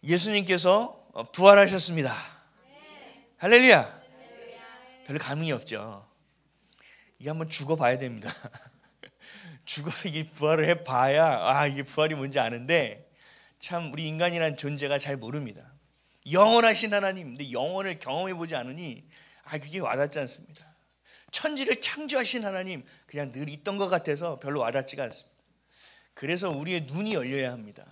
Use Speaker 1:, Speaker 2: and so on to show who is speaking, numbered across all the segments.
Speaker 1: 예수님께서 부활하셨습니다. 할렐루야. 별로 감흥이 없죠. 이게 한번 죽어봐야 됩니다. 죽어서 이게 부활을 해봐야 이게 부활이 뭔지 아는데, 참 우리 인간이란 존재가 잘 모릅니다. 영원하신 하나님, 근데 영원을 경험해보지 않으니 그게 와닿지 않습니다. 천지를 창조하신 하나님, 그냥 늘 있던 것 같아서 별로 와닿지가 않습니다. 그래서 우리의 눈이 열려야 합니다.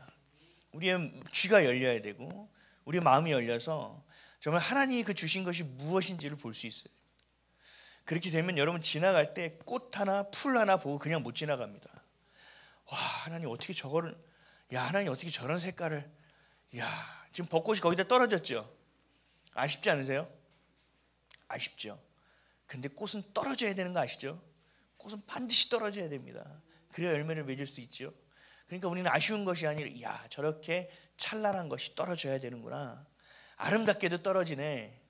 Speaker 1: 우리의 귀가 열려야 되고 우리의 마음이 열려서 정말 하나님이 그 주신 것이 무엇인지를 볼 수 있어요. 그렇게 되면 여러분 지나갈 때 꽃 하나 풀 하나 보고 그냥 못 지나갑니다. 와, 하나님 어떻게 저거를, 하나님 어떻게 저런 색깔을, 지금 벚꽃이 거기다 떨어졌죠. 아쉽지 않으세요? 아쉽죠. 근데 꽃은 떨어져야 되는 거 아시죠? 꽃은 반드시 떨어져야 됩니다. 그래야 열매를 맺을 수 있죠. 그러니까 우리는 아쉬운 것이 아니라 저렇게 찬란한 것이 떨어져야 되는구나, 아름답게도 떨어지네,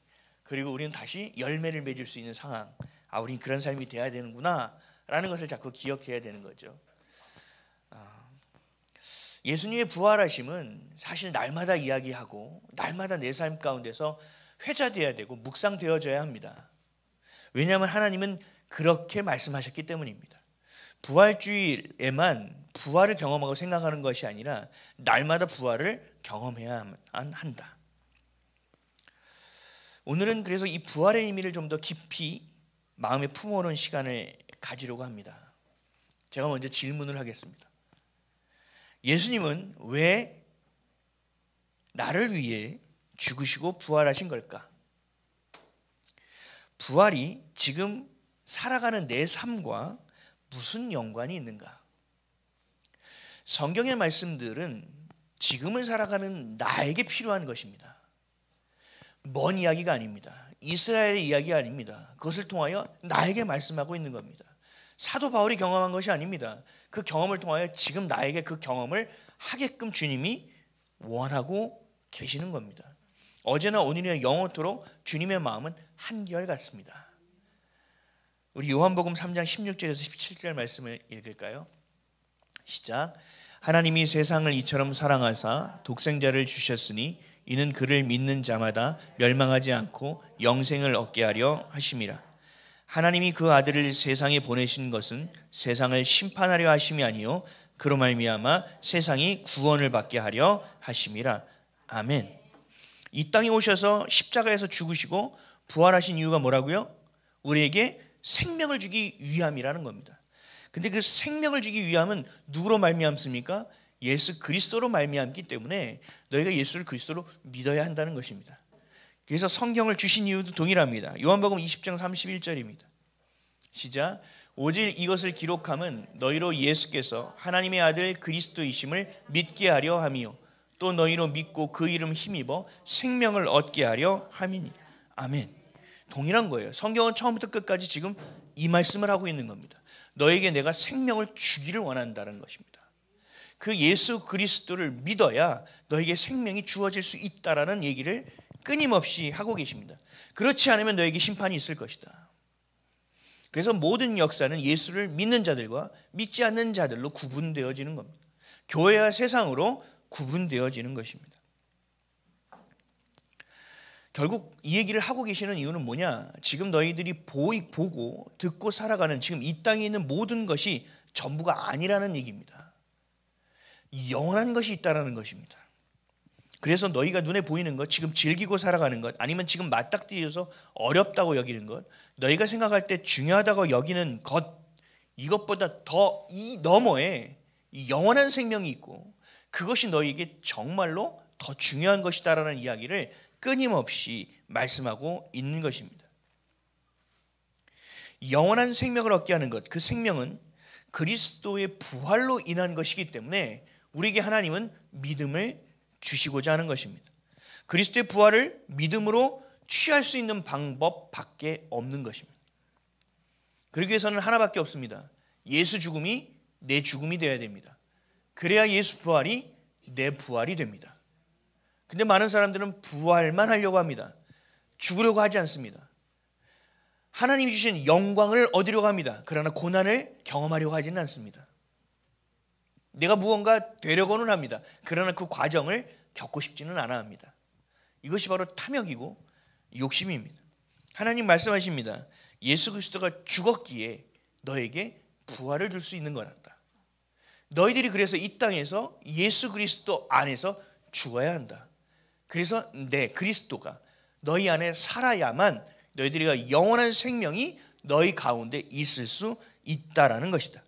Speaker 1: 그리고 우리는 다시 열매를 맺을 수 있는 상황, 우리는 그런 삶이 돼야 되는구나 라는 것을 자꾸 기억해야 되는 거죠. 예수님의 부활하심은 사실 날마다 이야기하고 날마다 내 삶 가운데서 회자되어야 되고 묵상되어져야 합니다. 왜냐하면 하나님은 그렇게 말씀하셨기 때문입니다. 부활주의에만 부활을 경험하고 생각하는 것이 아니라 날마다 부활을 경험해야 한다. 오늘은 그래서 이 부활의 의미를 좀 더 깊이 마음에 품어놓은 시간을 가지려고 합니다. 제가 먼저 질문을 하겠습니다. 예수님은 왜 나를 위해 죽으시고 부활하신 걸까? 부활이 지금 살아가는 내 삶과 무슨 연관이 있는가? 성경의 말씀들은 지금을 살아가는 나에게 필요한 것입니다. 먼 이야기가 아닙니다. 이스라엘의 이야기가 아닙니다. 그것을 통하여 나에게 말씀하고 있는 겁니다. 사도 바울이 경험한 것이 아닙니다. 그 경험을 통하여 지금 나에게 그 경험을 하게끔 주님이 원하고 계시는 겁니다. 어제나 오늘이나 영원토록 주님의 마음은 한결같습니다. 우리 요한복음 3장 16절에서 17절 말씀을 읽을까요? 시작. 하나님이 세상을 이처럼 사랑하사 독생자를 주셨으니 이는 그를 믿는 자마다 멸망하지 않고 영생을 얻게 하려 하심이라. 하나님이 그 아들을 세상에 보내신 것은 세상을 심판하려 하심이 아니요 그로 말미암아 세상이 구원을 받게 하려 하심이라. 아멘. 이 땅에 오셔서 십자가에서 죽으시고 부활하신 이유가 뭐라고요? 우리에게 생명을 주기 위함이라는 겁니다. 근데 그 생명을 주기 위함은 누구로 말미암습니까? 예수 그리스도로 말미암기 때문에 너희가 예수를 그리스도로 믿어야 한다는 것입니다. 그래서 성경을 주신 이유도 동일합니다. 요한복음 20장 31절입니다. 시작. 오직 이것을 기록함은 너희로 예수께서 하나님의 아들 그리스도이심을 믿게 하려 함이요 또 너희로 믿고 그 이름 힘입어 생명을 얻게 하려 함이니. 아멘. 동일한 거예요. 성경은 처음부터 끝까지 지금 이 말씀을 하고 있는 겁니다. 너에게 내가 생명을 주기를 원한다는 것입니다. 그 예수 그리스도를 믿어야 너에게 생명이 주어질 수 있다라는 얘기를 끊임없이 하고 계십니다. 그렇지 않으면 너에게 심판이 있을 것이다. 그래서 모든 역사는 예수를 믿는 자들과 믿지 않는 자들로 구분되어지는 겁니다. 교회와 세상으로 구분되어지는 것입니다. 결국 이 얘기를 하고 계시는 이유는 뭐냐? 지금 너희들이 보고 듣고 살아가는 지금 이 땅에 있는 모든 것이 전부가 아니라는 얘기입니다. 영원한 것이 있다는 것입니다. 그래서 너희가 눈에 보이는 것, 지금 즐기고 살아가는 것, 아니면 지금 맞닥뜨려서 어렵다고 여기는 것, 너희가 생각할 때 중요하다고 여기는 것, 이것보다 더 이 너머에 이 영원한 생명이 있고 그것이 너희에게 정말로 더 중요한 것이다라는 이야기를 끊임없이 말씀하고 있는 것입니다. 영원한 생명을 얻게 하는 것, 그 생명은 그리스도의 부활로 인한 것이기 때문에 우리에게 하나님은 믿음을 주시고자 하는 것입니다. 그리스도의 부활을 믿음으로 취할 수 있는 방법밖에 없는 것입니다. 그러기 위해서는 하나밖에 없습니다. 예수 죽음이 내 죽음이 되어야 됩니다. 그래야 예수 부활이 내 부활이 됩니다. 근데 많은 사람들은 부활만 하려고 합니다. 죽으려고 하지 않습니다. 하나님이 주신 영광을 얻으려고 합니다. 그러나 고난을 경험하려고 하지는 않습니다. 내가 무언가 되려고는 합니다. 그러나 그 과정을 겪고 싶지는 않아 합니다. 이것이 바로 탐욕이고 욕심입니다. 하나님 말씀하십니다. 예수 그리스도가 죽었기에 너에게 부활을 줄 수 있는 거란다. 너희들이 그래서 이 땅에서 예수 그리스도 안에서 죽어야 한다. 그래서 내 그리스도가 너희 안에 살아야만 너희들이 영원한 생명이 너희 가운데 있을 수 있다라는 것이다.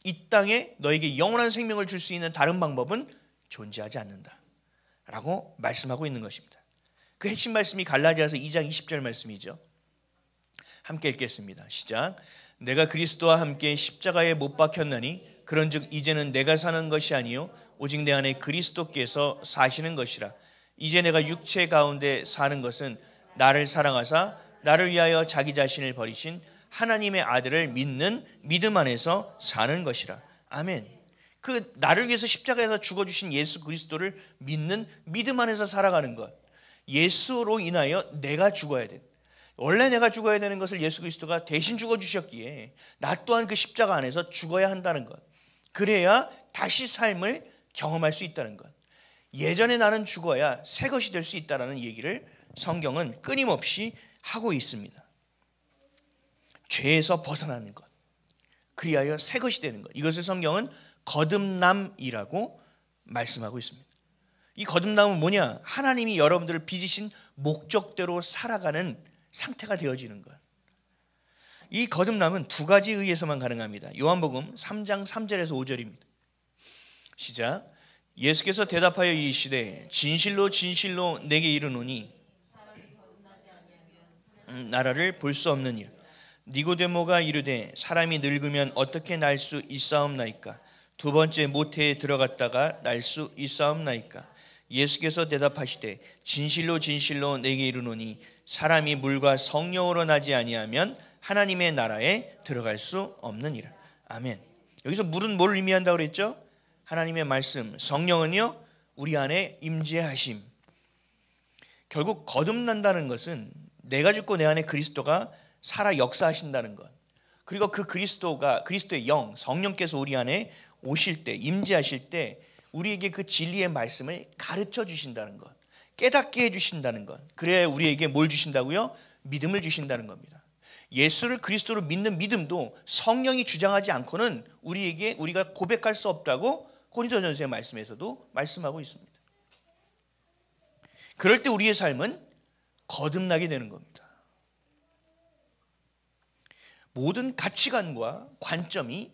Speaker 1: 이 땅에 너에게 영원한 생명을 줄 수 있는 다른 방법은 존재하지 않는다 라고 말씀하고 있는 것입니다. 그 핵심 말씀이 갈라디아서 2장 20절 말씀이죠. 함께 읽겠습니다. 시작. 내가 그리스도와 함께 십자가에 못 박혔나니 그런즉 이제는 내가 사는 것이 아니요 오직 내 안에 그리스도께서 사시는 것이라. 이제 내가 육체 가운데 사는 것은 나를 사랑하사 나를 위하여 자기 자신을 버리신 하나님의 아들을 믿는 믿음 안에서 사는 것이라. 아멘. 그 나를 위해서 십자가에서 죽어주신 예수 그리스도를 믿는 믿음 안에서 살아가는 것. 예수로 인하여 내가 죽어야 돼. 원래 내가 죽어야 되는 것을 예수 그리스도가 대신 죽어주셨기에 나 또한 그 십자가 안에서 죽어야 한다는 것. 그래야 다시 삶을 경험할 수 있다는 것. 예전에 나는 죽어야 새 것이 될 수 있다는 얘기를 성경은 끊임없이 하고 있습니다. 죄에서 벗어나는 것, 그리하여 새 것이 되는 것. 이것을 성경은 거듭남이라고 말씀하고 있습니다. 이 거듭남은 뭐냐? 하나님이 여러분들을 빚으신 목적대로 살아가는 상태가 되어지는 것. 이 거듭남은 두 가지에 의해서만 가능합니다. 요한복음 3장 3절에서 5절입니다. 시작. 예수께서 대답하여 이르시되 진실로 진실로 내게 이르노니 나라를 볼 수 없느니라. 니고데모가 이르되 사람이 늙으면 어떻게 날 수 있사옵나이까? 두 번째 모태에 들어갔다가 날 수 있사옵나이까? 예수께서 대답하시되 진실로 진실로 내게 이르노니 사람이 물과 성령으로 나지 아니하면 하나님의 나라에 들어갈 수 없느니라. 아멘. 여기서 물은 뭘 의미한다고 그랬죠? 하나님의 말씀. 성령은요 우리 안에 임재하심. 결국 거듭난다는 것은 내가 죽고 내 안에 그리스도가 살아 역사하신다는 것. 그리고 그 그리스도의 영, 성령께서 우리 안에 오실 때, 임재하실 때 우리에게 그 진리의 말씀을 가르쳐 주신다는 것, 깨닫게 해주신다는 것. 그래야 우리에게 뭘 주신다고요? 믿음을 주신다는 겁니다. 예수를 그리스도로 믿는 믿음도 성령이 주장하지 않고는 우리가 고백할 수 없다고 고린도전서의 말씀에서도 말씀하고 있습니다. 그럴 때 우리의 삶은 거듭나게 되는 겁니다. 모든 가치관과 관점이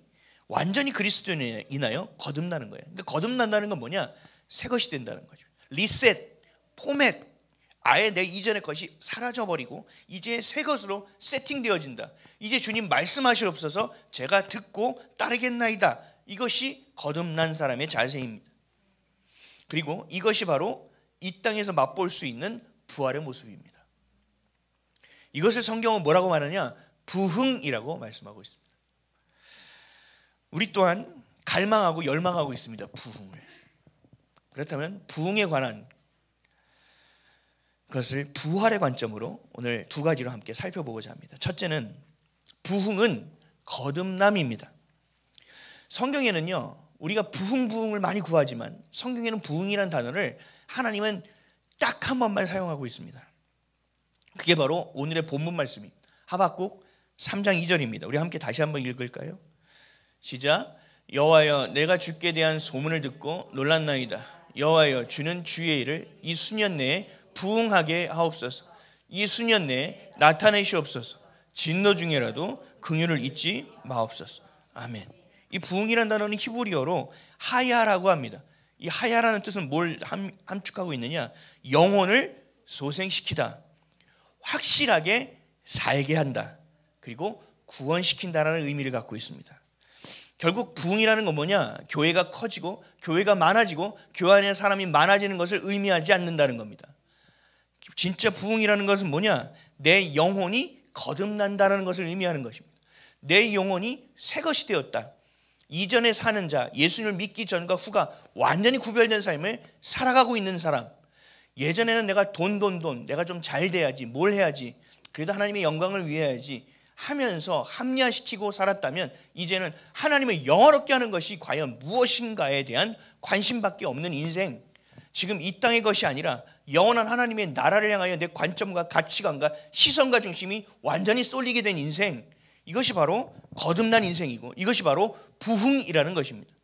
Speaker 1: 완전히 그리스도에 인하여 거듭나는 거예요. 그러니까 거듭난다는 건 뭐냐? 새 것이 된다는 거죠. 리셋, 포맷, 아예 내 이전의 것이 사라져버리고 이제 새 것으로 세팅되어진다. 이제 주님 말씀하시옵소서 제가 듣고 따르겠나이다. 이것이 거듭난 사람의 자세입니다. 그리고 이것이 바로 이 땅에서 맛볼 수 있는 부활의 모습입니다. 이것을 성경은 뭐라고 말하냐? 부흥이라고 말씀하고 있습니다. 우리 또한 갈망하고 열망하고 있습니다. 부흥을. 그렇다면 부흥에 관한 것을 부활의 관점으로 오늘 두 가지로 함께 살펴보고자 합니다. 첫째는 부흥은 거듭남입니다. 성경에는요 우리가 부흥을 많이 구하지만 성경에는 부흥이라는 단어를 하나님은 딱 한 번만 사용하고 있습니다. 그게 바로 오늘의 본문 말씀입니다. 하박국 3장 2절입니다. 우리 함께 다시 한번 읽을까요? 시작. 여호와여 내가 주께 대한 소문을 듣고 놀랐나이다. 여호와여 주는 주의 일을 이 수년 내에 부흥하게 하옵소서. 이 수년 내에 나타내시옵소서. 진노 중에라도 긍휼을 잊지 마옵소서. 아멘. 이 부흥이라는 단어는 히브리어로 하야라고 합니다. 이 하야라는 뜻은 뭘 함축하고 있느냐? 영혼을 소생시키다, 확실하게 살게 한다, 그리고 구원시킨다라는 의미를 갖고 있습니다. 결국 부흥이라는 건 뭐냐? 교회가 커지고 교회가 많아지고 교회 안에 사람이 많아지는 것을 의미하지 않는다는 겁니다. 진짜 부흥이라는 것은 뭐냐? 내 영혼이 거듭난다는 것을 의미하는 것입니다. 내 영혼이 새 것이 되었다. 이전에 사는 자, 예수님을 믿기 전과 후가 완전히 구별된 삶을 살아가고 있는 사람. 예전에는 내가 돈, 내가 좀 잘 돼야지, 뭘 해야지, 그래도 하나님의 영광을 위해야지 하면서 합리화시키고 살았다면 이제는 하나님을 영화롭게 하는 것이 과연 무엇인가에 대한 관심밖에 없는 인생. 지금 이 땅의 것이 아니라 영원한 하나님의 나라를 향하여 내 관점과 가치관과 시선과 중심이 완전히 쏠리게 된 인생, 이것이 바로 거듭난 인생이고 이것이 바로 부흥이라는 것입니다.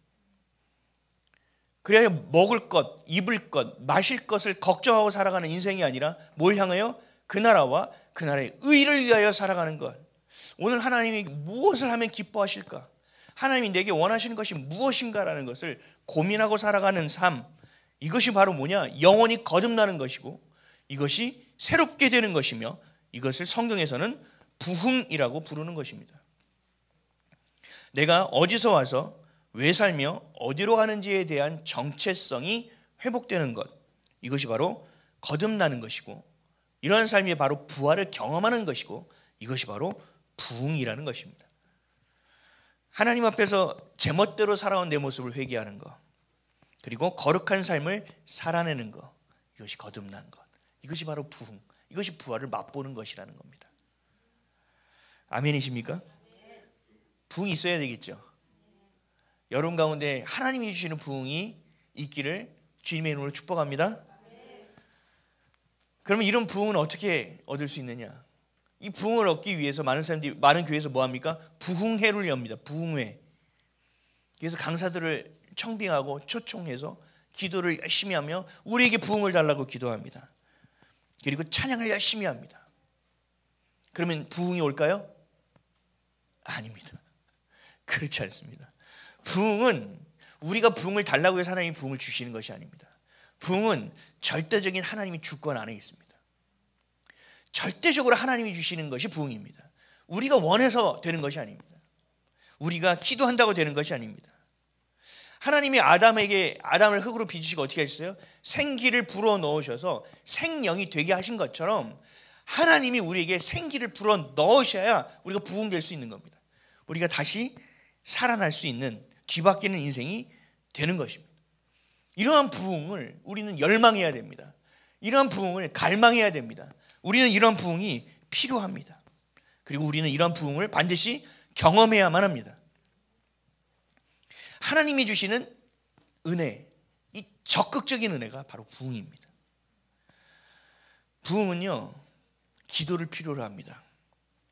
Speaker 1: 그래야 먹을 것, 입을 것, 마실 것을 걱정하고 살아가는 인생이 아니라 뭘 향하여? 그 나라와 그 나라의 의를 위하여 살아가는 것. 오늘 하나님이 무엇을 하면 기뻐하실까? 하나님이 내게 원하시는 것이 무엇인가라는 것을 고민하고 살아가는 삶, 이것이 바로 뭐냐? 영혼이 거듭나는 것이고 이것이 새롭게 되는 것이며 이것을 성경에서는 부흥이라고 부르는 것입니다. 내가 어디서 와서 왜 살며 어디로 가는지에 대한 정체성이 회복되는 것, 이것이 바로 거듭나는 것이고 이러한 삶이 바로 부활을 경험하는 것이고 이것이 바로 부흥이라는 것입니다. 하나님 앞에서 제멋대로 살아온 내 모습을 회개하는 것, 그리고 거룩한 삶을 살아내는 것, 이것이 거듭난 것, 이것이 바로 부흥, 이것이 부활을 맛보는 것이라는 겁니다. 아멘이십니까? 부흥이 있어야 되겠죠. 여러분 가운데 하나님이 주시는 부흥이 있기를 주님의 이름으로 축복합니다. 그러면 이런 부흥은 어떻게 얻을 수 있느냐? 이 부흥을 얻기 위해서 많은 사람들이, 많은 교회에서 뭐합니까? 부흥회를 엽니다. 부흥회. 그래서 강사들을 청빙하고 초청해서 기도를 열심히 하며 우리에게 부흥을 달라고 기도합니다. 그리고 찬양을 열심히 합니다. 그러면 부흥이 올까요? 아닙니다. 그렇지 않습니다. 부흥은 우리가 부흥을 달라고 해서 하나님이 부흥을 주시는 것이 아닙니다. 부흥은 절대적인 하나님의 주권 안에 있습니다. 절대적으로 하나님이 주시는 것이 부흥입니다. 우리가 원해서 되는 것이 아닙니다. 우리가 기도한다고 되는 것이 아닙니다. 하나님이 아담을 흙으로 빚으시고 어떻게 하셨어요? 생기를 불어 넣으셔서 생명이 되게 하신 것처럼 하나님이 우리에게 생기를 불어 넣으셔야 우리가 부흥될 수 있는 겁니다. 우리가 다시 살아날 수 있는 뒤바뀌는 인생이 되는 것입니다. 이러한 부흥을 우리는 열망해야 됩니다. 이러한 부흥을 갈망해야 됩니다. 우리는 이러한 부흥이 필요합니다. 그리고 우리는 이러한 부흥을 반드시 경험해야만 합니다. 하나님이 주시는 은혜, 이 적극적인 은혜가 바로 부흥입니다. 부흥은요, 기도를 필요로 합니다.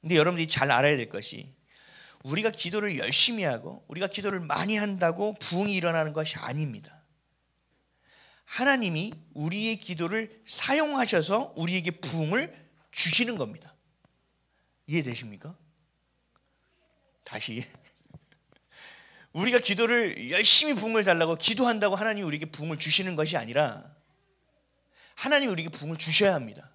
Speaker 1: 근데 여러분들이 잘 알아야 될 것이, 우리가 기도를 열심히 하고 우리가 기도를 많이 한다고 부흥이 일어나는 것이 아닙니다. 하나님이 우리의 기도를 사용하셔서 우리에게 부흥을 주시는 겁니다. 이해되십니까? 다시, 우리가 기도를 열심히 부흥을 달라고 기도한다고 하나님이 우리에게 부흥을 주시는 것이 아니라 하나님이 우리에게 부흥을 주셔야 합니다.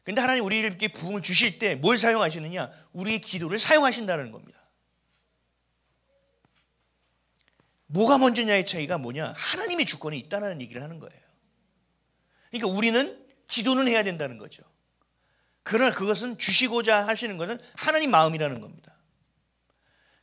Speaker 1: 근데 하나님 우리에게 부흥을 주실 때 뭘 사용하시느냐? 우리의 기도를 사용하신다는 겁니다. 뭐가 먼저냐의 차이가 뭐냐? 하나님의 주권이 있다는 얘기를 하는 거예요. 그러니까 우리는 기도는 해야 된다는 거죠. 그러나 그것은 주시고자 하시는 것은 하나님 마음이라는 겁니다.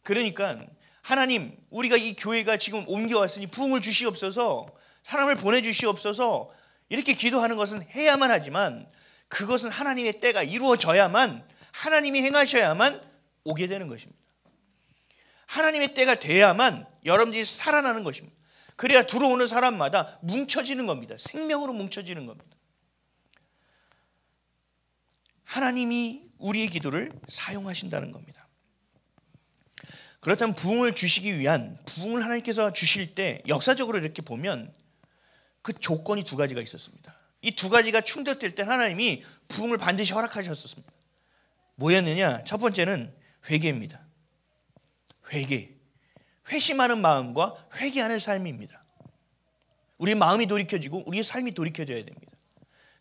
Speaker 1: 그러니까 하나님, 우리가 이 교회가 지금 옮겨왔으니 부흥을 주시옵소서, 사람을 보내주시옵소서, 이렇게 기도하는 것은 해야만 하지만 그것은 하나님의 때가 이루어져야만, 하나님이 행하셔야만 오게 되는 것입니다. 하나님의 때가 돼야만 여러분들이 살아나는 것입니다. 그래야 들어오는 사람마다 뭉쳐지는 겁니다. 생명으로 뭉쳐지는 겁니다. 하나님이 우리의 기도를 사용하신다는 겁니다. 그렇다면 부흥을 주시기 위한, 부흥을 하나님께서 주실 때 역사적으로 이렇게 보면 그 조건이 두 가지가 있었습니다. 이 두 가지가 충돌될 때 하나님이 부흥을 반드시 허락하셨습니다. 뭐였느냐? 첫 번째는 회개입니다. 회개, 회심하는 마음과 회개하는 삶입니다. 우리의 마음이 돌이켜지고 우리의 삶이 돌이켜져야 됩니다.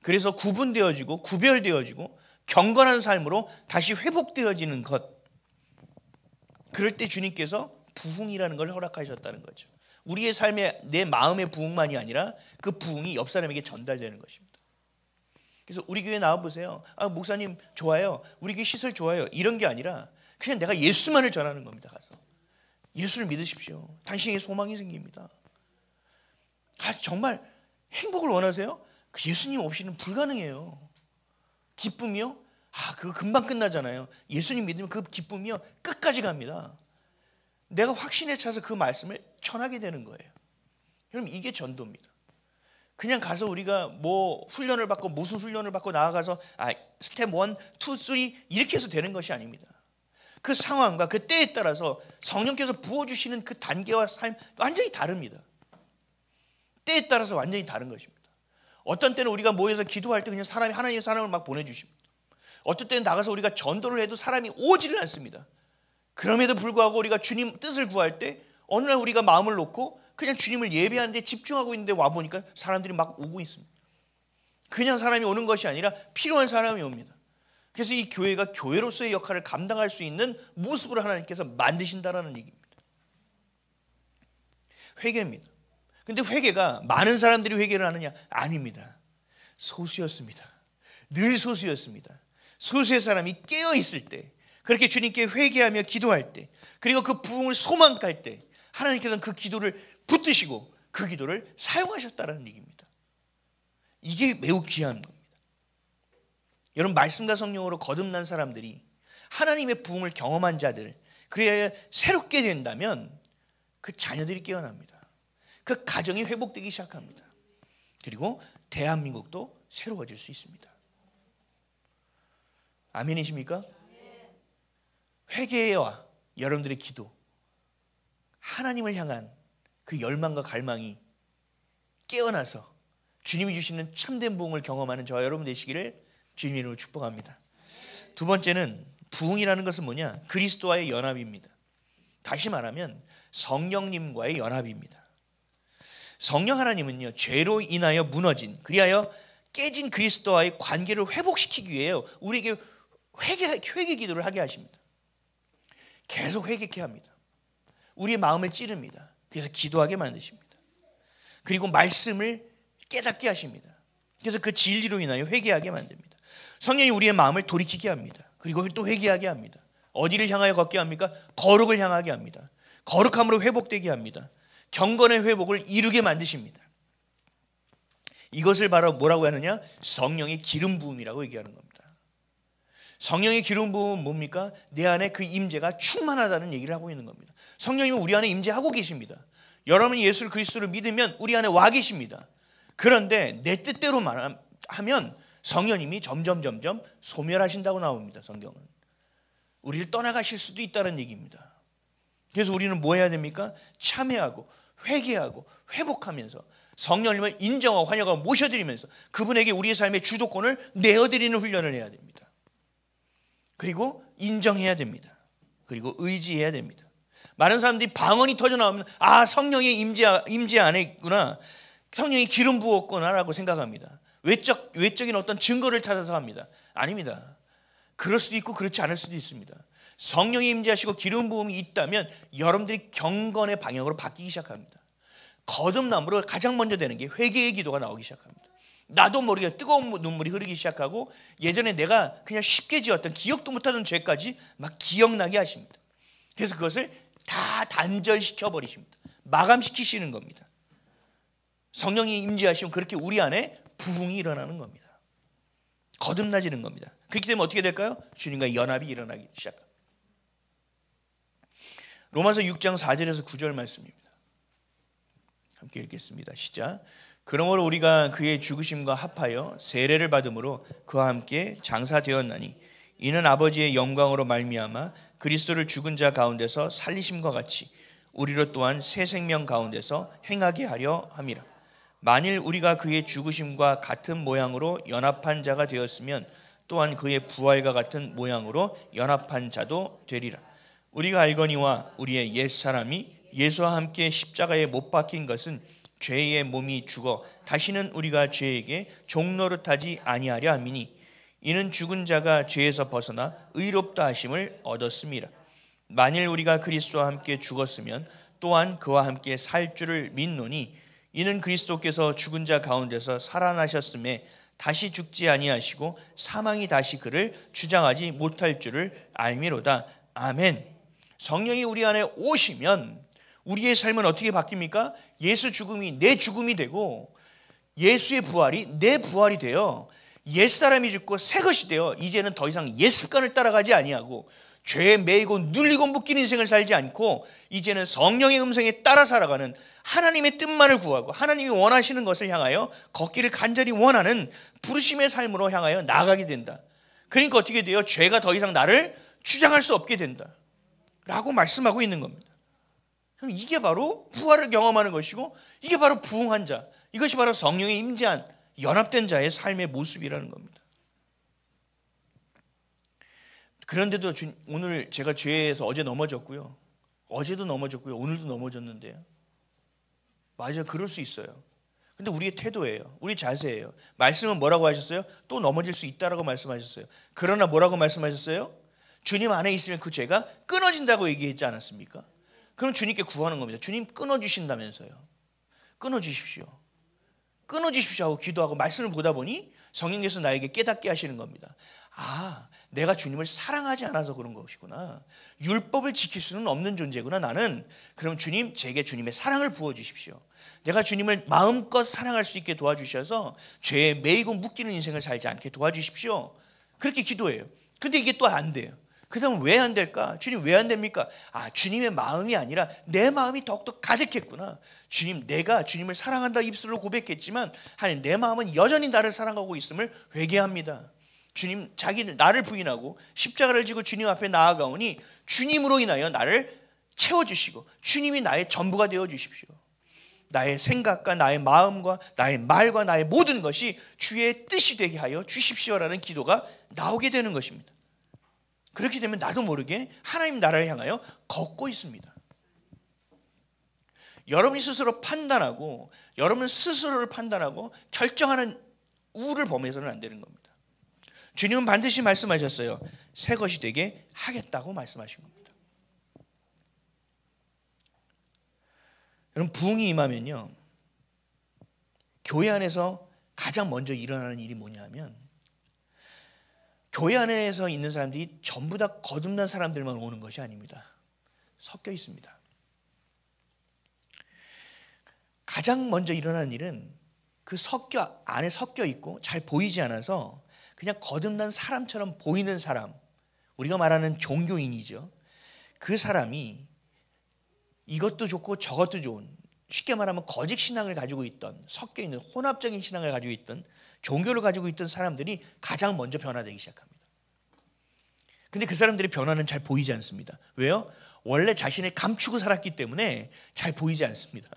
Speaker 1: 그래서 구분되어지고 구별되어지고 경건한 삶으로 다시 회복되어지는 것, 그럴 때 주님께서 부흥이라는 걸 허락하셨다는 거죠. 우리의 삶에, 내 마음의 부흥만이 아니라 그 부흥이 옆 사람에게 전달되는 것입니다. 그래서 우리 교회 나와보세요. 아, 목사님 좋아요, 우리 교회 시설 좋아요, 이런 게 아니라 그냥 내가 예수만을 전하는 겁니다. 가서 예수를 믿으십시오. 당신에게 소망이 생깁니다. 아, 정말 행복을 원하세요? 그 예수님 없이는 불가능해요. 기쁨이요? 아, 그거 금방 끝나잖아요. 예수님 믿으면 그 기쁨이요 끝까지 갑니다. 내가 확신에 차서 그 말씀을 전하게 되는 거예요. 여러분, 이게 전도입니다. 그냥 가서 우리가 뭐 훈련을 받고 무슨 훈련을 받고 나아가서 스텝 1, 2, 3 이렇게 해서 되는 것이 아닙니다. 그 상황과 그 때에 따라서 성령께서 부어주시는 그 단계와 삶 완전히 다릅니다. 때에 따라서 완전히 다른 것입니다. 어떤 때는 우리가 모여서 기도할 때 그냥 하나님의 사람을 막 보내주십니다. 어떤 때는 나가서 우리가 전도를 해도 사람이 오지를 않습니다. 그럼에도 불구하고 우리가 주님 뜻을 구할 때 어느 날 우리가 마음을 놓고 그냥 주님을 예배하는데 집중하고 있는데 와보니까 사람들이 막 오고 있습니다. 그냥 사람이 오는 것이 아니라 필요한 사람이 옵니다. 그래서 이 교회가 교회로서의 역할을 감당할 수 있는 모습으로 하나님께서 만드신다라는 얘기입니다. 회개입니다. 근데 회개가 많은 사람들이 회개를 하느냐? 아닙니다. 소수였습니다. 늘 소수였습니다. 소수의 사람이 깨어있을 때, 그렇게 주님께 회개하며 기도할 때, 그리고 그 부흥을 소망할 때 하나님께서는 그 기도를 붙드시고 그 기도를 사용하셨다는 얘기입니다. 이게 매우 귀한 겁니다. 여러분, 말씀과 성령으로 거듭난 사람들이 하나님의 부흥을 경험한 자들, 그래야 새롭게 된다면 그 자녀들이 깨어납니다. 그 가정이 회복되기 시작합니다. 그리고 대한민국도 새로워질 수 있습니다. 아멘이십니까? 회개와 여러분들의 기도, 하나님을 향한 그 열망과 갈망이 깨어나서 주님이 주시는 참된 부흥을 경험하는 저와 여러분 되시기를 주님 이름으로 축복합니다. 두 번째는 부흥이라는 것은 뭐냐? 그리스도와의 연합입니다. 다시 말하면 성령님과의 연합입니다. 성령 하나님은요, 죄로 인하여 무너진, 그리하여 깨진 그리스도와의 관계를 회복시키기 위해 우리에게 회개 기도를 하게 하십니다. 계속 회개케 합니다. 우리의 마음을 찌릅니다. 그래서 기도하게 만드십니다. 그리고 말씀을 깨닫게 하십니다. 그래서 그 진리로 인하여 회개하게 만듭니다. 성령이 우리의 마음을 돌이키게 합니다. 그리고 또 회개하게 합니다. 어디를 향하여 걷게 합니까? 거룩을 향하게 합니다. 거룩함으로 회복되게 합니다. 경건의 회복을 이루게 만드십니다. 이것을 바로 뭐라고 하느냐? 성령의 기름 부음이라고 얘기하는 겁니다. 성령의 기름 부음은 뭡니까? 내 안에 그 임재가 충만하다는 얘기를 하고 있는 겁니다. 성령님은 우리 안에 임재하고 계십니다. 여러분이 예수 그리스도를 믿으면 우리 안에 와 계십니다. 그런데 내 뜻대로만 하면 성령님이 점점 소멸하신다고 나옵니다. 성경은 우리를 떠나가실 수도 있다는 얘기입니다. 그래서 우리는 뭐 해야 됩니까? 참회하고 회개하고 회복하면서 성령님을 인정하고 환영하고 모셔드리면서 그분에게 우리의 삶의 주도권을 내어드리는 훈련을 해야 됩니다. 그리고 인정해야 됩니다. 그리고 의지해야 됩니다. 많은 사람들이 방언이 터져 나오면 성령의 임재 안에 있구나, 성령이 기름 부었구나라고 생각합니다. 외적인 어떤 증거를 찾아서 합니다. 아닙니다. 그럴 수도 있고 그렇지 않을 수도 있습니다. 성령이 임재하시고 기름 부음이 있다면 여러분들이 경건의 방향으로 바뀌기 시작합니다. 거듭남으로 가장 먼저 되는 게 회개의 기도가 나오기 시작합니다. 나도 모르게 뜨거운 눈물이 흐르기 시작하고 예전에 내가 그냥 쉽게 지었던 기억도 못하던 죄까지 막 기억나게 하십니다. 그래서 그것을 다 단절시켜 버리십니다. 마감시키시는 겁니다. 성령이 임재하시면 그렇게 우리 안에 부흥이 일어나는 겁니다. 거듭나지는 겁니다. 그렇기 때문에 어떻게 될까요? 주님과 연합이 일어나기 시작합니다. 로마서 6장 4절에서 9절 말씀입니다. 함께 읽겠습니다. 시작. 그러므로 우리가 그의 죽으심과 합하여 세례를 받음으로 그와 함께 장사되었나니 이는 아버지의 영광으로 말미암아 그리스도를 죽은 자 가운데서 살리심과 같이 우리로 또한 새 생명 가운데서 행하게 하려 함이라. 만일 우리가 그의 죽으심과 같은 모양으로 연합한 자가 되었으면 또한 그의 부활과 같은 모양으로 연합한 자도 되리라. 우리가 알거니와 우리의 옛사람이 예수와 함께 십자가에 못 박힌 것은 죄의 몸이 죽어 다시는 우리가 죄에게 종노릇하지 아니하려 함이니 이는 죽은 자가 죄에서 벗어나 의롭다 하심을 얻었음이라. 만일 우리가 그리스도와 함께 죽었으면 또한 그와 함께 살 줄을 믿노니 이는 그리스도께서 죽은 자 가운데서 살아나셨음에 다시 죽지 아니하시고 사망이 다시 그를 주장하지 못할 줄을 알미로다. 아멘. 성령이 우리 안에 오시면 우리의 삶은 어떻게 바뀝니까? 예수 죽음이 내 죽음이 되고 예수의 부활이 내 부활이 되어 옛사람이 죽고 새것이 되어 이제는 더 이상 옛습관을 따라가지 아니하고 죄에 매이고 눌리고 묶인 인생을 살지 않고 이제는 성령의 음성에 따라 살아가는 하나님의 뜻만을 구하고 하나님이 원하시는 것을 향하여 걷기를 간절히 원하는 부르심의 삶으로 향하여 나아가게 된다. 그러니까 어떻게 돼요? 죄가 더 이상 나를 주장할 수 없게 된다 라고 말씀하고 있는 겁니다. 그럼 이게 바로 부활을 경험하는 것이고, 이게 바로 부흥한 자, 이것이 바로 성령의 임재한 연합된 자의 삶의 모습이라는 겁니다. 그런데도 오늘 제가 죄에서 어제 넘어졌고요, 어제도 넘어졌고요, 오늘도 넘어졌는데요. 맞아요, 그럴 수 있어요. 근데 우리의 태도예요, 우리 자세예요. 말씀은 뭐라고 하셨어요? 또 넘어질 수 있다라고 말씀하셨어요. 그러나 뭐라고 말씀하셨어요? 주님 안에 있으면 그 죄가 끊어진다고 얘기했지 않았습니까? 그럼 주님께 구하는 겁니다. 주님 끊어주신다면서요. 끊어주십시오. 끊어주십시오 하고 기도하고 말씀을 보다 보니 성령께서 나에게 깨닫게 하시는 겁니다. 아, 내가 주님을 사랑하지 않아서 그런 것이구나. 율법을 지킬 수는 없는 존재구나 나는. 그럼 주님, 제게 주님의 사랑을 부어주십시오. 내가 주님을 마음껏 사랑할 수 있게 도와주셔서 죄에 매이고 묶이는 인생을 살지 않게 도와주십시오. 그렇게 기도해요. 근데 이게 또 안 돼요. 그 다음 왜 안 될까? 주님 왜 안 됩니까? 아, 주님의 마음이 아니라 내 마음이 더욱더 가득했구나. 주님, 내가 주님을 사랑한다 입술로 고백했지만 하나님, 내 마음은 여전히 나를 사랑하고 있음을 회개합니다. 주님, 자기는 나를 부인하고 십자가를 지고 주님 앞에 나아가오니 주님으로 인하여 나를 채워주시고 주님이 나의 전부가 되어주십시오. 나의 생각과 나의 마음과 나의 말과 나의 모든 것이 주의 뜻이 되게 하여 주십시오라는 기도가 나오게 되는 것입니다. 그렇게 되면 나도 모르게 하나님 나라를 향하여 걷고 있습니다. 여러분이 스스로 판단하고 여러분 스스로를 판단하고 결정하는 우를 범해서는 안 되는 겁니다. 주님은 반드시 말씀하셨어요. 새 것이 되게 하겠다고 말씀하신 겁니다. 여러분, 부흥이 임하면요, 교회 안에서 가장 먼저 일어나는 일이 뭐냐 하면, 교회 안에서 있는 사람들이 전부 다 거듭난 사람들만 오는 것이 아닙니다. 섞여 있습니다. 가장 먼저 일어나는 일은 그 안에 섞여 있고 잘 보이지 않아서 그냥 거듭난 사람처럼 보이는 사람, 우리가 말하는 종교인이죠. 그 사람이 이것도 좋고 저것도 좋은, 쉽게 말하면 거짓 신앙을 가지고 있던, 섞여 있는 혼합적인 신앙을 가지고 있던, 종교를 가지고 있던 사람들이 가장 먼저 변화되기 시작합니다. 근데 그 사람들의 변화는 잘 보이지 않습니다. 왜요? 원래 자신을 감추고 살았기 때문에 잘 보이지 않습니다.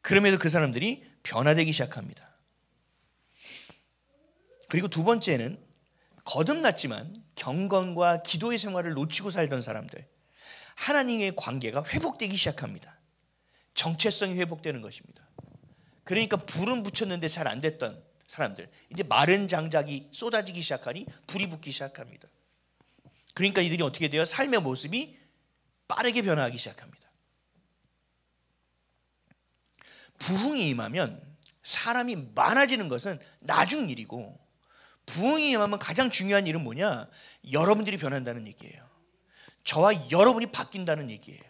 Speaker 1: 그럼에도 그 사람들이 변화되기 시작합니다. 그리고 두 번째는 거듭났지만 경건과 기도의 생활을 놓치고 살던 사람들, 하나님의 관계가 회복되기 시작합니다. 정체성이 회복되는 것입니다. 그러니까 불은 붙였는데 잘 안 됐던 사람들, 이제 마른 장작이 쏟아지기 시작하니 불이 붙기 시작합니다. 그러니까 이들이 어떻게 돼요? 삶의 모습이 빠르게 변화하기 시작합니다. 부흥이 임하면 사람이 많아지는 것은 나중 일이고, 부흥이 임하면 가장 중요한 일은 뭐냐? 여러분들이 변한다는 얘기예요. 저와 여러분이 바뀐다는 얘기예요.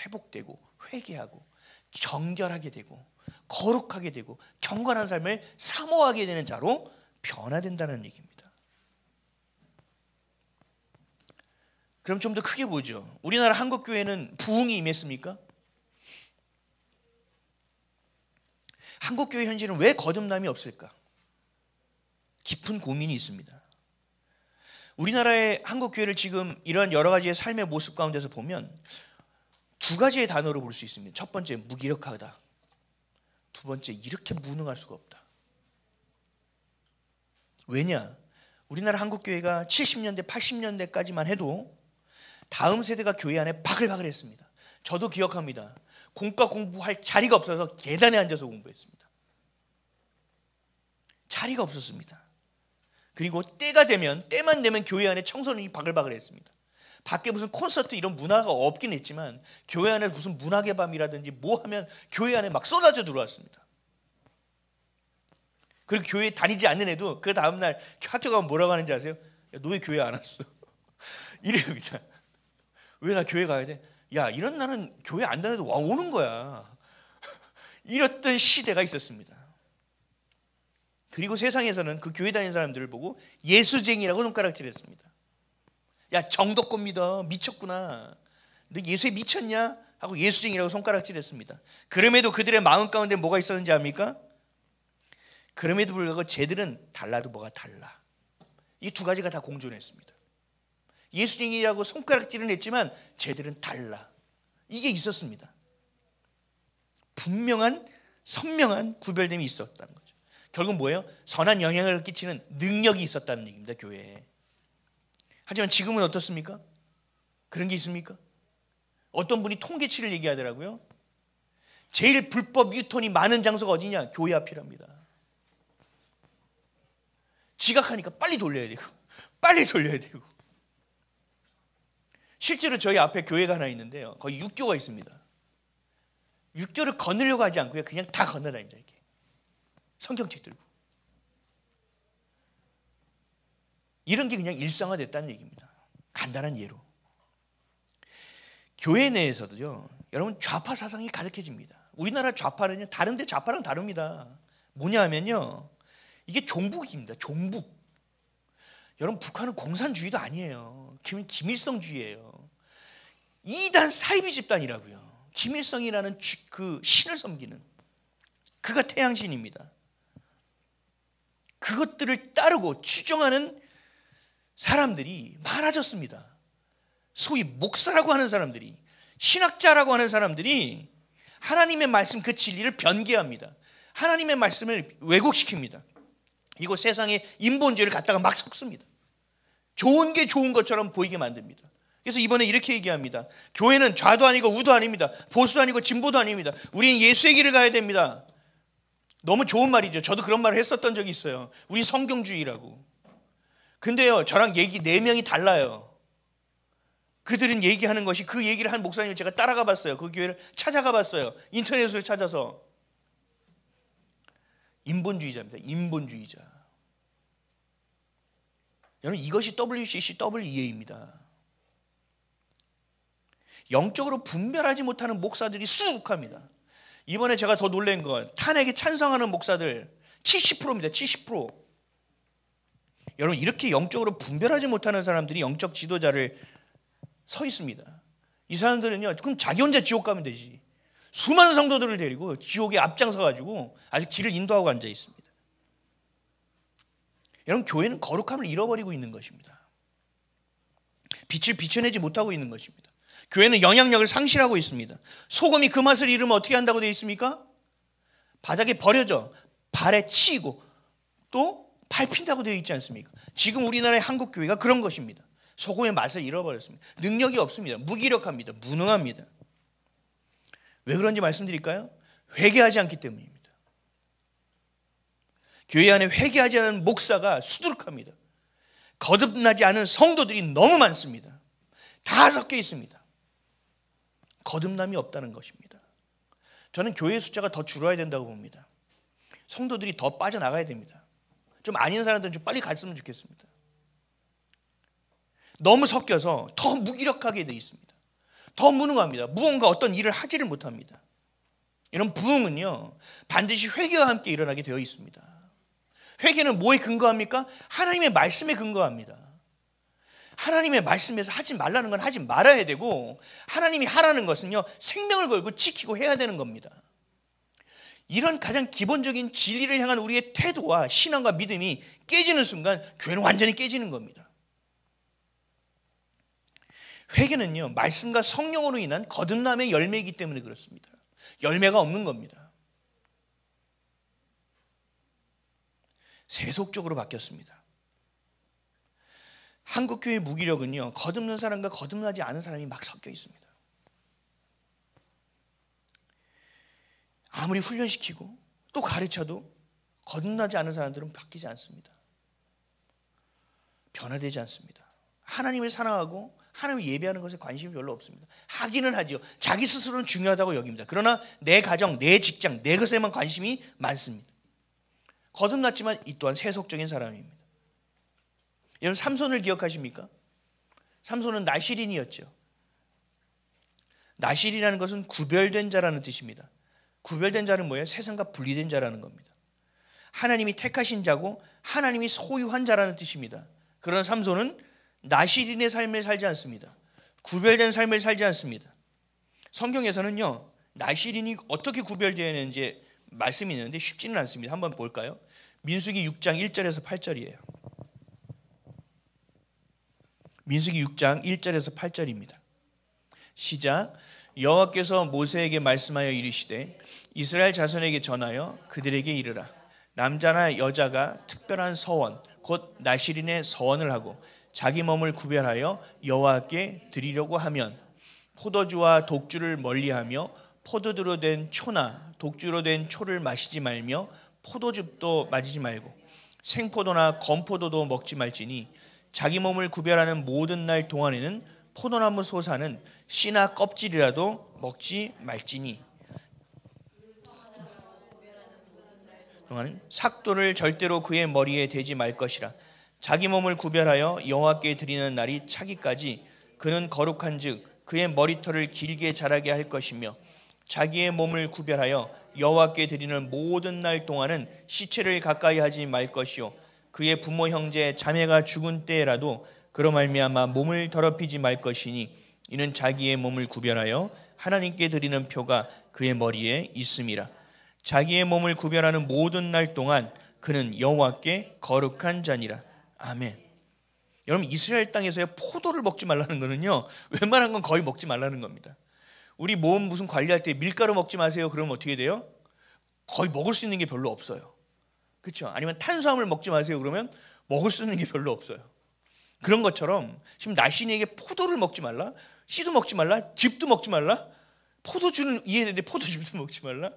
Speaker 1: 회복되고 회개하고 정결하게 되고 거룩하게 되고 경건한 삶을 사모하게 되는 자로 변화된다는 얘기입니다. 그럼 좀 더 크게 보죠. 우리나라 한국교회는 부흥이 임했습니까? 한국교회 현실은 왜 거듭남이 없을까? 깊은 고민이 있습니다. 우리나라의 한국교회를 지금 이러한 여러 가지의 삶의 모습 가운데서 보면 두 가지의 단어로 볼 수 있습니다. 첫 번째, 무기력하다. 두 번째, 이렇게 무능할 수가 없다. 왜냐? 우리나라 한국교회가 70년대, 80년대까지만 해도 다음 세대가 교회 안에 바글바글했습니다. 저도 기억합니다. 공과 공부할 자리가 없어서 계단에 앉아서 공부했습니다. 자리가 없었습니다. 그리고 때만 되면 교회 안에 청소년이 바글바글했습니다. 밖에 무슨 콘서트 이런 문화가 없긴 했지만 교회 안에 무슨 문학의 밤이라든지 뭐 하면 교회 안에 막 쏟아져 들어왔습니다. 그리고 교회 다니지 않는 애도 그 다음날 학교 가면 뭐라고 하는지 아세요? 야, 너 왜 교회 안 왔어? 이래요입니다. 왜 나 교회 가야 돼? 야, 이런 날은 교회 안 다녀도 와 오는 거야. 이랬던 시대가 있었습니다. 그리고 세상에서는 그 교회 다니는 사람들을 보고 예수쟁이라고 손가락질했습니다. 야, 정도껏 믿어. 미쳤구나. 너 예수에 미쳤냐? 하고 예수쟁이라고 손가락질했습니다. 그럼에도 그들의 마음 가운데 뭐가 있었는지 압니까? 그럼에도 불구하고 쟤들은 달라도 뭐가 달라. 이 두 가지가 다 공존했습니다. 예수쟁이라고 손가락질은 했지만 쟤들은 달라. 이게 있었습니다. 분명한 선명한 구별됨이 있었다는 거죠. 결국 뭐예요? 선한 영향을 끼치는 능력이 있었다는 얘기입니다. 교회에. 하지만 지금은 어떻습니까? 그런 게 있습니까? 어떤 분이 통계치를 얘기하더라고요. 제일 불법 유턴이 많은 장소가 어디냐? 교회 앞이랍니다. 지각하니까 빨리 돌려야 되고 빨리 돌려야 되고. 실제로 저희 앞에 교회가 하나 있는데요, 거기 육교가 있습니다. 육교를 건너려고 하지 않고요, 그냥 다 건너다닙니다. 이렇게 성경책 들고. 이런 게 그냥 일상화됐다는 얘기입니다. 간단한 예로. 교회 내에서도요, 여러분 좌파 사상이 가득해집니다. 우리나라 좌파는요, 다른데 좌파랑 다릅니다. 뭐냐 하면요, 이게 종북입니다. 종북. 여러분, 북한은 공산주의도 아니에요. 김일성주의예요. 이단 사이비 집단이라고요. 김일성이라는 그 신을 섬기는, 그가 태양신입니다. 그것들을 따르고 추종하는 사람들이 많아졌습니다. 소위 목사라고 하는 사람들이, 신학자라고 하는 사람들이 하나님의 말씀 그 진리를 변개합니다. 하나님의 말씀을 왜곡시킵니다. 이거 세상에 인본주의를 갖다가 막 섞습니다. 좋은 게 좋은 것처럼 보이게 만듭니다. 그래서 이번에 이렇게 얘기합니다. 교회는 좌도 아니고 우도 아닙니다. 보수도 아니고 진보도 아닙니다. 우리는 예수의 길을 가야 됩니다. 너무 좋은 말이죠. 저도 그런 말을 했었던 적이 있어요. 우리 성경주의라고. 근데요, 저랑 얘기 4명이 달라요. 그들은 얘기하는 것이, 그 얘기를 한 목사님을 제가 따라가 봤어요. 그 교회를 찾아가 봤어요. 인터넷으로 찾아서. 인본주의자입니다. 인본주의자. 여러분, 이것이 WCCWEA입니다. 영적으로 분별하지 못하는 목사들이 수북합니다. 이번에 제가 더 놀란 건 탄핵에 찬성하는 목사들 70%입니다. 70%. 여러분, 이렇게 영적으로 분별하지 못하는 사람들이 영적 지도자를 서 있습니다. 이 사람들은요, 그럼 자기 혼자 지옥 가면 되지. 수많은 성도들을 데리고 지옥에 앞장서 가지고 아주 길을 인도하고 앉아 있습니다. 여러분, 교회는 거룩함을 잃어버리고 있는 것입니다. 빛을 비춰내지 못하고 있는 것입니다. 교회는 영향력을 상실하고 있습니다. 소금이 그 맛을 잃으면 어떻게 한다고 되어 있습니까? 바닥에 버려져 발에 치이고 또 밟힌다고 되어 있지 않습니까? 지금 우리나라의 한국 교회가 그런 것입니다. 소금의 맛을 잃어버렸습니다. 능력이 없습니다. 무기력합니다. 무능합니다. 왜 그런지 말씀드릴까요? 회개하지 않기 때문입니다. 교회 안에 회개하지 않은 목사가 수두룩합니다. 거듭나지 않은 성도들이 너무 많습니다. 다 섞여 있습니다. 거듭남이 없다는 것입니다. 저는 교회 숫자가 더 줄어야 된다고 봅니다. 성도들이 더 빠져나가야 됩니다. 좀 아닌 사람들은 좀 빨리 갔으면 좋겠습니다. 너무 섞여서 더 무기력하게 되어 있습니다. 더 무능합니다. 무언가 어떤 일을 하지를 못합니다. 이런 부흥은요, 반드시 회개와 함께 일어나게 되어 있습니다. 회개는 뭐에 근거합니까? 하나님의 말씀에 근거합니다. 하나님의 말씀에서 하지 말라는 건 하지 말아야 되고, 하나님이 하라는 것은요, 생명을 걸고 지키고 해야 되는 겁니다. 이런 가장 기본적인 진리를 향한 우리의 태도와 신앙과 믿음이 깨지는 순간 교회는 완전히 깨지는 겁니다. 회개는요, 말씀과 성령으로 인한 거듭남의 열매이기 때문에 그렇습니다. 열매가 없는 겁니다. 세속적으로 바뀌었습니다. 한국교회의 무기력은요, 거듭난 사람과 거듭나지 않은 사람이 막 섞여 있습니다. 아무리 훈련시키고 또 가르쳐도 거듭나지 않은 사람들은 바뀌지 않습니다. 변화되지 않습니다. 하나님을 사랑하고 하나님을 예배하는 것에 관심이 별로 없습니다. 하기는 하지요. 자기 스스로는 중요하다고 여깁니다. 그러나 내 가정, 내 직장, 내 것에만 관심이 많습니다. 거듭났지만 이 또한 세속적인 사람입니다. 여러분, 삼손을 기억하십니까? 삼손은 나실인이었죠. 나실이라는 것은 구별된 자라는 뜻입니다. 구별된 자는 뭐예요? 세상과 분리된 자라는 겁니다. 하나님이 택하신 자고 하나님이 소유한 자라는 뜻입니다. 그러나 삼손은 나실인의 삶을 살지 않습니다. 구별된 삶을 살지 않습니다. 성경에서는요, 나실인이 어떻게 구별되어야 하는지 말씀이 있는데 쉽지는 않습니다. 한번 볼까요? 민수기 6장 1절에서 8절이에요. 민수기 6장 1절에서 8절입니다. 시작. 여호와께서 모세에게 말씀하여 이르시되 이스라엘 자손에게 전하여 그들에게 이르라. 남자나 여자가 특별한 서원 곧 나실인의 서원을 하고 자기 몸을 구별하여 여호와께 드리려고 하면 포도주와 독주를 멀리하며 포도주로 된 초나 독주로 된 초를 마시지 말며 포도즙도 마시지 말고 생포도나 건포도도 먹지 말지니 자기 몸을 구별하는 모든 날 동안에는 포도나무 소사는 씨나 껍질이라도 먹지 말지니 삭도를 절대로 그의 머리에 대지 말 것이라. 자기 몸을 구별하여 여호와께 드리는 날이 차기까지 그는 거룩한즉 그의 머리털을 길게 자라게 할 것이며 자기의 몸을 구별하여 여호와께 드리는 모든 날 동안은 시체를 가까이 하지 말 것이요 그의 부모 형제 자매가 죽은 때라도 그로 말미암아 몸을 더럽히지 말 것이니 이는 자기의 몸을 구별하여 하나님께 드리는 표가 그의 머리에 있음이라. 자기의 몸을 구별하는 모든 날 동안 그는 여호와께 거룩한 자니라. 아멘. 여러분, 이스라엘 땅에서의 포도를 먹지 말라는 거는요, 웬만한 건 거의 먹지 말라는 겁니다. 우리 몸 무슨 관리할 때 밀가루 먹지 마세요 그러면 어떻게 돼요? 거의 먹을 수 있는 게 별로 없어요. 그렇죠? 아니면 탄수화물 먹지 마세요 그러면 먹을 수 있는 게 별로 없어요. 그런 것처럼 지금 나신에게 포도를 먹지 말라, 씨도 먹지 말라, 즙도 먹지 말라, 포도주는 이해되는데 포도즙도 먹지 말라,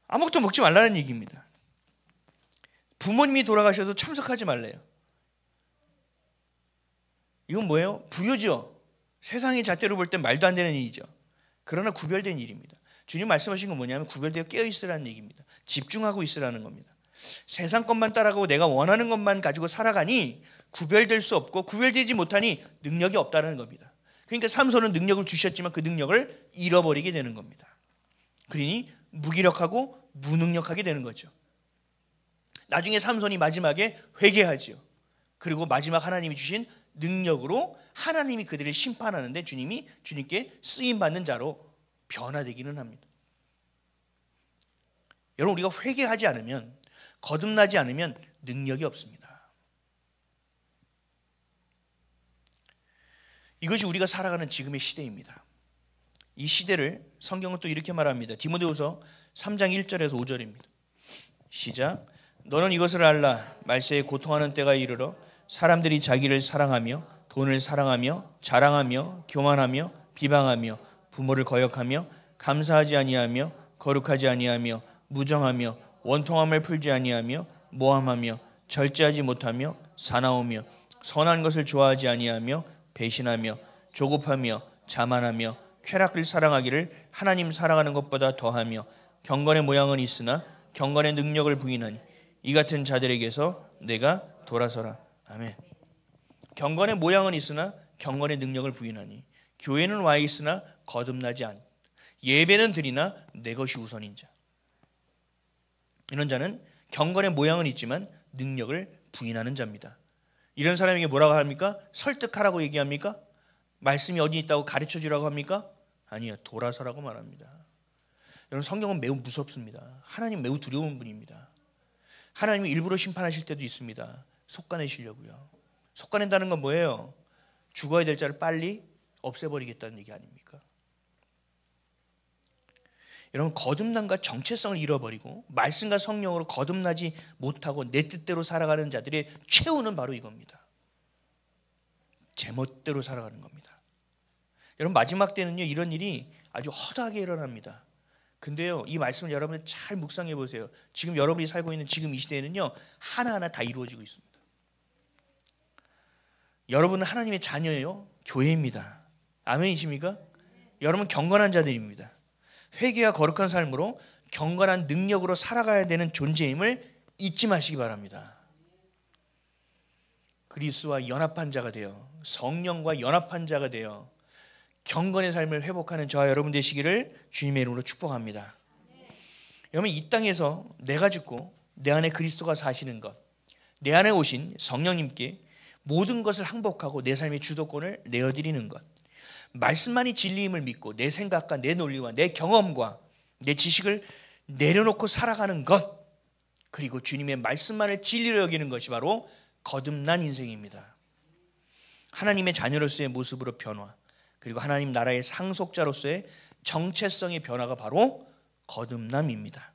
Speaker 1: 아무것도 먹지 말라는 얘기입니다. 부모님이 돌아가셔도 참석하지 말래요. 이건 뭐예요? 불효죠. 세상의 잣대로 볼 땐 말도 안 되는 일이죠. 그러나 구별된 일입니다. 주님 말씀하신 건 뭐냐면 구별되어 깨어있으라는 얘기입니다. 집중하고 있으라는 겁니다. 세상 것만 따라가고 내가 원하는 것만 가지고 살아가니 구별될 수 없고 구별되지 못하니 능력이 없다는 겁니다. 그러니까 삼손은 능력을 주셨지만 그 능력을 잃어버리게 되는 겁니다. 그러니 무기력하고 무능력하게 되는 거죠. 나중에 삼손이 마지막에 회개하지요. 그리고 마지막 하나님이 주신 능력으로 하나님이 그들을 심판하는데 주님께 쓰임받는 자로 변화되기는 합니다. 여러분, 우리가 회개하지 않으면, 거듭나지 않으면 능력이 없습니다. 이것이 우리가 살아가는 지금의 시대입니다. 이 시대를 성경은 또 이렇게 말합니다. 디모데후서 3장 1절에서 5절입니다. 시작. 너는 이것을 알라. 말세에 고통하는 때가 이르러 사람들이 자기를 사랑하며 돈을 사랑하며 자랑하며 교만하며 비방하며 부모를 거역하며 감사하지 아니하며 거룩하지 아니하며 무정하며 원통함을 풀지 아니하며 모함하며 절제하지 못하며 사나우며 선한 것을 좋아하지 아니하며 배신하며 조급하며 자만하며 쾌락을 사랑하기를 하나님 사랑하는 것보다 더하며 경건의 모양은 있으나 경건의 능력을 부인하니 이 같은 자들에게서 내가 돌아서라. 아멘. 경건의 모양은 있으나 경건의 능력을 부인하니 교회는 와 있으나 거듭나지 않 예배는 드리나 내 것이 우선인 자. 이런 자는 경건의 모양은 있지만 능력을 부인하는 자입니다. 이런 사람에게 뭐라고 합니까? 설득하라고 얘기합니까? 말씀이 어디 있다고 가르쳐 주라고 합니까? 아니요, 돌아서라고 말합니다. 여러분, 성경은 매우 무섭습니다. 하나님 매우 두려운 분입니다. 하나님이 일부러 심판하실 때도 있습니다. 속가내시려고요. 속가낸다는 건 뭐예요? 죽어야 될 자를 빨리 없애버리겠다는 얘기 아닙니까? 여러분, 거듭남과 정체성을 잃어버리고 말씀과 성령으로 거듭나지 못하고 내 뜻대로 살아가는 자들의 최후는 바로 이겁니다. 제멋대로 살아가는 겁니다. 여러분, 마지막 때는요, 이런 일이 아주 허다하게 일어납니다. 근데요, 이 말씀을 여러분들 잘 묵상해 보세요. 지금 여러분이 살고 있는 지금 이 시대에는요, 하나하나 다 이루어지고 있습니다. 여러분은 하나님의 자녀예요. 교회입니다. 아멘이십니까? 여러분 경건한 자들입니다. 회개와 거룩한 삶으로 경건한 능력으로 살아가야 되는 존재임을 잊지 마시기 바랍니다. 그리스도와 연합한 자가 되어 성령과 연합한 자가 되어 경건의 삶을 회복하는 저와 여러분 되시기를 주님의 이름으로 축복합니다. 여러분, 이 땅에서 내가 죽고 내 안에 그리스도가 사시는 것, 내 안에 오신 성령님께 모든 것을 항복하고 내 삶의 주도권을 내어드리는 것, 말씀만이 진리임을 믿고 내 생각과 내 논리와 내 경험과 내 지식을 내려놓고 살아가는 것, 그리고 주님의 말씀만을 진리로 여기는 것이 바로 거듭난 인생입니다. 하나님의 자녀로서의 모습으로 변화, 그리고 하나님 나라의 상속자로서의 정체성의 변화가 바로 거듭남입니다.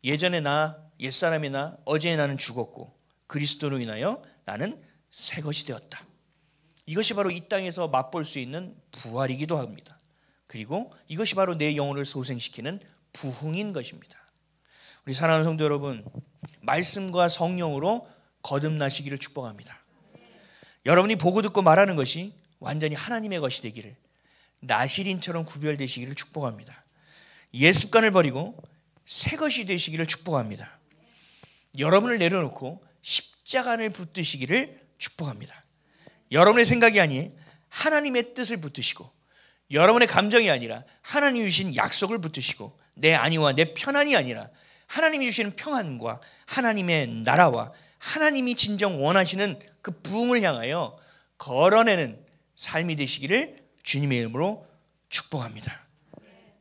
Speaker 1: 예전에 나, 옛사람의 나, 어제의 나는 죽었고 그리스도로 인하여 나는 새 것이 되었다. 이것이 바로 이 땅에서 맛볼 수 있는 부활이기도 합니다. 그리고 이것이 바로 내 영혼을 소생시키는 부흥인 것입니다. 우리 사랑하는 성도 여러분, 말씀과 성령으로 거듭나시기를 축복합니다. 여러분이 보고 듣고 말하는 것이 완전히 하나님의 것이 되기를, 나실인처럼 구별되시기를 축복합니다. 옛 습관을 버리고 새 것이 되시기를 축복합니다. 여러분을 내려놓고 십자가를 붙드시기를 축복합니다. 여러분의 생각이 아닌 하나님의 뜻을 붙드시고, 여러분의 감정이 아니라 하나님이 주신 약속을 붙드시고, 내 안위와 내 편안이 아니라 하나님이 주시는 평안과 하나님의 나라와 하나님이 진정 원하시는 그 부흥을 향하여 걸어내는 삶이 되시기를 주님의 이름으로 축복합니다.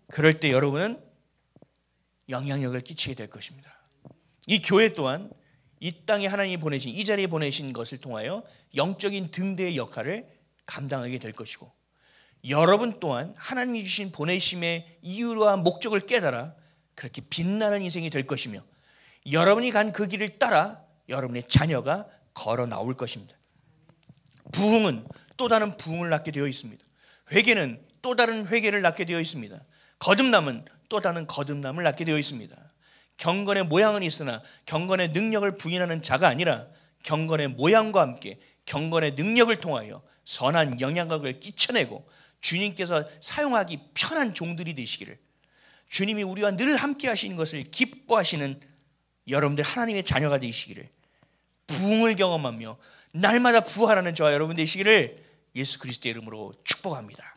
Speaker 1: 그럴 때 여러분은 영향력을 끼치게 될 것입니다. 이 교회 또한 이 땅에 하나님이 보내신, 이 자리에 보내신 것을 통하여 영적인 등대의 역할을 감당하게 될 것이고, 여러분 또한 하나님이 주신 보내심의 이유와 목적을 깨달아 그렇게 빛나는 인생이 될 것이며, 여러분이 간 그 길을 따라 여러분의 자녀가 걸어 나올 것입니다. 부흥은 또 다른 부흥을 낳게 되어 있습니다. 회개는 또 다른 회개를 낳게 되어 있습니다. 거듭남은 또 다른 거듭남을 낳게 되어 있습니다. 경건의 모양은 있으나 경건의 능력을 부인하는 자가 아니라 경건의 모양과 함께 경건의 능력을 통하여 선한 영향력을 끼쳐내고 주님께서 사용하기 편한 종들이 되시기를, 주님이 우리와 늘 함께 하시는 것을 기뻐하시는 여러분들 하나님의 자녀가 되시기를, 부흥을 경험하며 날마다 부활하는 저와 여러분 되시기를 예수 그리스도의 이름으로 축복합니다.